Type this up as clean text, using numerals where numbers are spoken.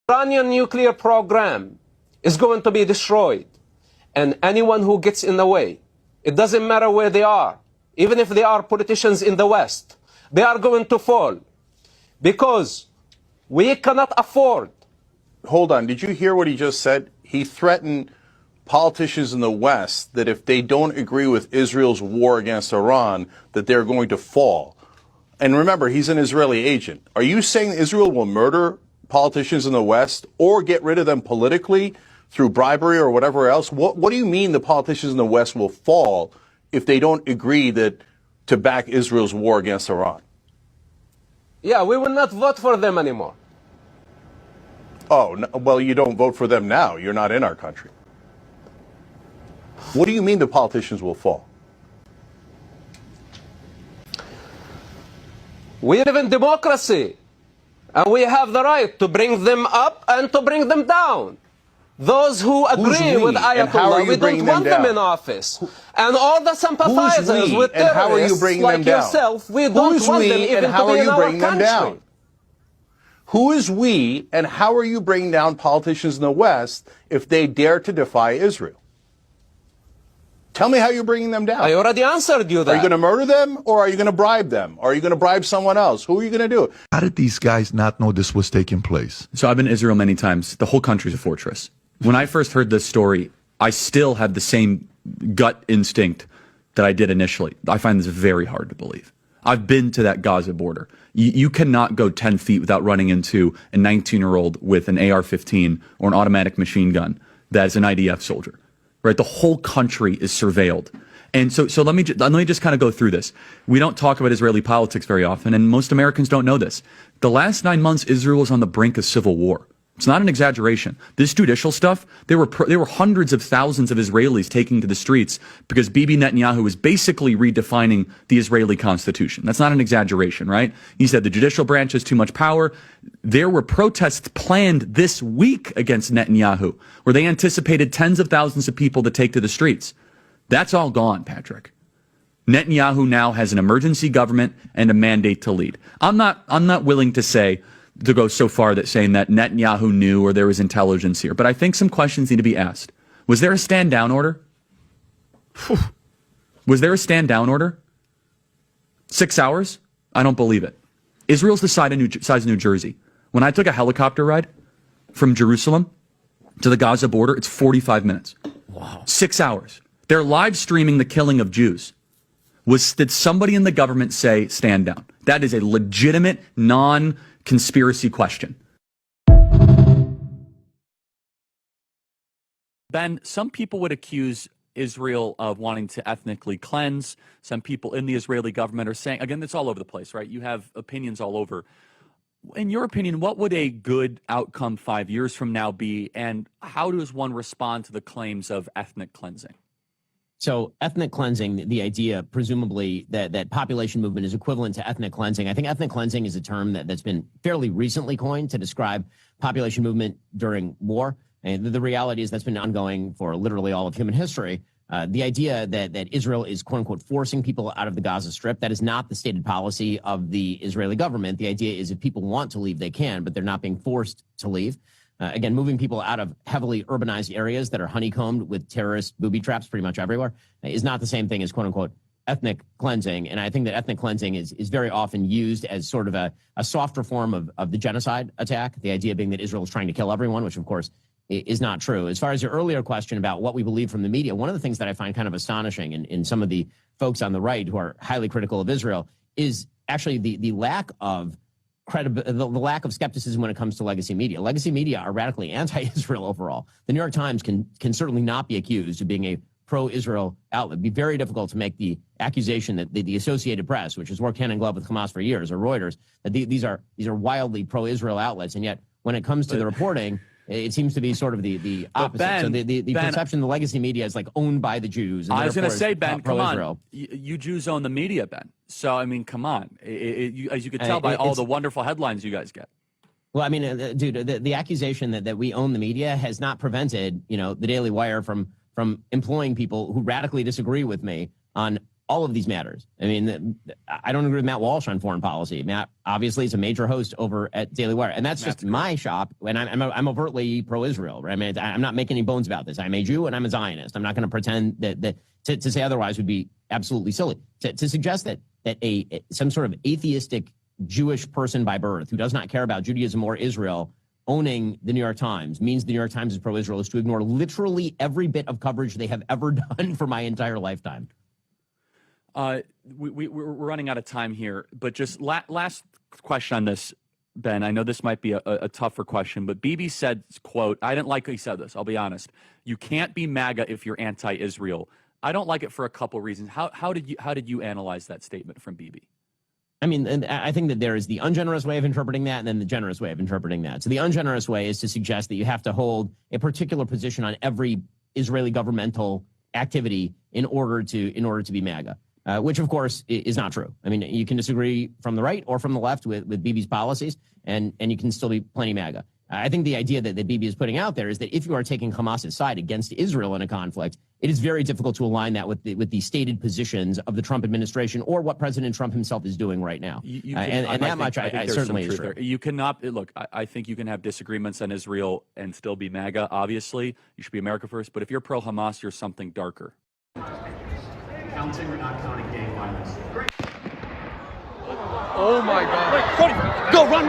Iranian nuclear program is going to be destroyed. And anyone who gets in the way, it doesn't matter where they are, even if they are politicians in the West, they are going to fall. Because we cannot afford. Hold on. Did you hear what he just said? He threatened politicians in the West that if they don't agree with Israel's war against Iran, that they're going to fall. And remember, he's an Israeli agent. Are you saying Israel will murder politicians in the West or get rid of them politically through bribery or whatever else? What do you mean the politicians in the West will fall if they don't agree to back Israel's war against Iran? Yeah, we will not vote for them anymore. Oh, no, well, you don't vote for them now. You're not in our country. What do you mean the politicians will fall? We live in democracy, and we have the right to bring them up and to bring them down. Those who agree with Ayatollah, we don't want them in office. And all the sympathizers with terrorists like yourself, we don't want them even to be in our country. Who is we, and how are you bringing down politicians in the West if they dare to defy Israel? Tell me how you're bringing them down. I already answered you that. Are you going to murder them, or are you going to bribe them? Or are you going to bribe someone else? Who are you going to do? How did these guys not know this was taking place? So I've been to Israel many times. The whole country's a fortress. When I first heard this story, I still had the same gut instinct that I did initially. I find this very hard to believe. I've been to that Gaza border. You cannot go 10 feet without running into a 19-year-old with an AR-15 or an automatic machine gun that is an IDF soldier. Right? The whole country is surveilled. And so let me just kind of go through this. We don't talk about Israeli politics very often, and most Americans don't know this. The last 9 months, Israel was on the brink of civil war. It's not an exaggeration. This judicial stuff, there were hundreds of thousands of Israelis taking to the streets because Bibi Netanyahu was basically redefining the Israeli constitution. That's not an exaggeration, right? He said the judicial branch has too much power. There were protests planned this week against Netanyahu, where they anticipated tens of thousands of people to take to the streets. That's all gone, Patrick. Netanyahu now has an emergency government and a mandate to lead. I'm not willing to go so far that saying that Netanyahu knew or there was intelligence here. But I think some questions need to be asked. Was there a stand-down order? Was there a stand-down order? 6 hours? I don't believe it. Israel's the size of New Jersey. When I took a helicopter ride from Jerusalem to the Gaza border, it's 45 minutes. Wow. 6 hours. They're live streaming the killing of Jews. Did somebody in the government say stand down? That is a legitimate, non-conspiracy question. Ben, some people would accuse Israel of wanting to ethnically cleanse. Some people in the Israeli government are saying, again, it's all over the place, right? You have opinions all over. In your opinion, what would a good outcome 5 years from now be, and how does one respond to the claims of ethnic cleansing? So ethnic cleansing, the idea, presumably, that population movement is equivalent to ethnic cleansing. I think ethnic cleansing is a term that's been fairly recently coined to describe population movement during war. And the reality is that's been ongoing for literally all of human history. The idea that Israel is, quote unquote, forcing people out of the Gaza Strip, that is not the stated policy of the Israeli government. The idea is if people want to leave, they can, but they're not being forced to leave. Again, moving people out of heavily urbanized areas that are honeycombed with terrorist booby traps pretty much everywhere is not the same thing as, quote unquote, ethnic cleansing. And I think that ethnic cleansing is very often used as sort of a softer form of the genocide attack, the idea being that Israel is trying to kill everyone, which, of course, is not true. As far as your earlier question about what we believe from the media, one of the things that I find kind of astonishing in some of the folks on the right who are highly critical of Israel is actually the lack of the lack of skepticism when it comes to legacy media. Legacy media are radically anti-Israel overall. The New York Times can certainly not be accused of being a pro-Israel outlet. It'd be very difficult to make the accusation that the Associated Press, which has worked hand in glove with Hamas for years, or Reuters, that these are wildly pro-Israel outlets. And yet, when it comes to the reporting, it seems to be sort of the opposite. Ben, so the perception the legacy media is like owned by the Jews. And I was going to say, Ben, come on. Israel. You Jews own the media, Ben. So, I mean, come on. As you could tell by all the wonderful headlines you guys get. Well, I mean, dude, the accusation that we own the media has not prevented, the Daily Wire from employing people who radically disagree with me on all of these matters. I mean, I don't agree with Matt Walsh on foreign policy. Matt obviously is a major host over at Daily Wire, and that's just my shop. And I'm overtly pro-Israel. Right? I mean, I'm not making any bones about this. I'm a Jew and I'm a Zionist. I'm not going to pretend that to say otherwise would be absolutely silly. To suggest that some sort of atheistic Jewish person by birth who does not care about Judaism or Israel owning the New York Times means the New York Times is pro-Israel is to ignore literally every bit of coverage they have ever done for my entire lifetime. We're running out of time here, but just last question on this, Ben. I know this might be a tougher question, but Bibi said, quote, I didn't like he said this, I'll be honest. You can't be MAGA if you're anti-Israel. I don't like it for a couple reasons. How did you analyze that statement from Bibi? I mean, and I think that there is the ungenerous way of interpreting that and then the generous way of interpreting that. So the ungenerous way is to suggest that you have to hold a particular position on every Israeli governmental activity in order to be MAGA, which, of course, is not true. I mean, you can disagree from the right or from the left with Bibi's policies, and you can still be plenty MAGA. I think the idea that Bibi is putting out there is that if you are taking Hamas's side against Israel in a conflict, it is very difficult to align that with the stated positions of the Trump administration or what President Trump himself is doing right now. I certainly is true. You cannot look. I think you can have disagreements on Israel and still be MAGA. Obviously, you should be America first. But if you're pro Hamas, you're something darker. Counting or not counting gang violence? Great. Oh my God! Go run!